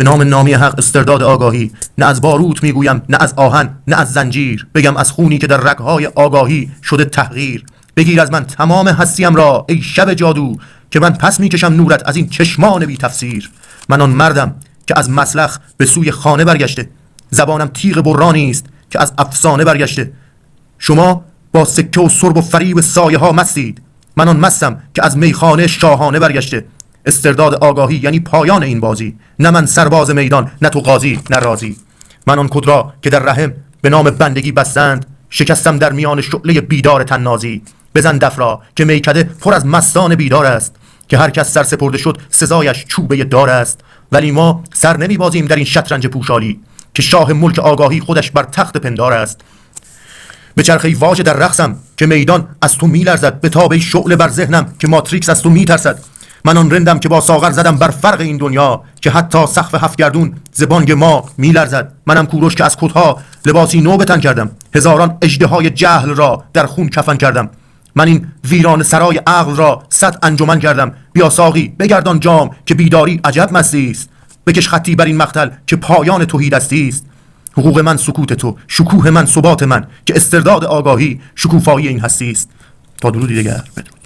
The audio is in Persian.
به نام نامی حق استرداد آگاهی. نه از باروت میگویم، نه از آهن، نه از زنجیر. بگم از خونی که در رگهای آگاهی شده تحقیر. بگیر از من تمام هستیم را ای شب جادو، که من پس میکشم نورت از این چشمان بی تفسیر. من آن مردم که از مسلخ به سوی خانه برگشته، زبانم تیغ برانی است که از افسانه برگشته. شما با سکه و سرب و فریب سایه ها مستید، من آن مستم که از میخانه شاهانه برگشته. استرداد آگاهی یعنی پایان این بازی، نه من سرباز میدان، نه تو قاضی، نه رازی. من آن کدرا که در رحم به نام بندگی بستند، شکستم در میان شعله بیدار تنازی. بزن دف را که میکده پر از مستان بیدار است، که هر کس سر سپرده شد سزایش چوبه دار است. ولی ما سر نمی بازیم در این شطرنج پوشالی، که شاه ملک آگاهی خودش بر تخت پندار است. به چرخه واژه در رقصم که میدان از تو میلرزد، به تابه شعله بر ذهنم که ماتریکس از تو میترسد. من آن رندم که با ساغر زدم بر فرق این دنیا، که حتی سقف هفت گردون زبانگ ما میلرزد. منم کوروش که از کدها لباسی نو به تن کردم، هزاران اژدهای جهل را در خون کفن کردم. من این ویران سرای عقل را 100 انجمن کردم. بیا ساقی بگردان جام که بیداری عجب مستی است. بکش خطی بر این مقتل که پایان تهیدستی است. حقوق من سکوت تو، شکوه من ثبات من، که استرداد آگاهی شکوفایی این هستی است. تا درودی دیگر بدرود.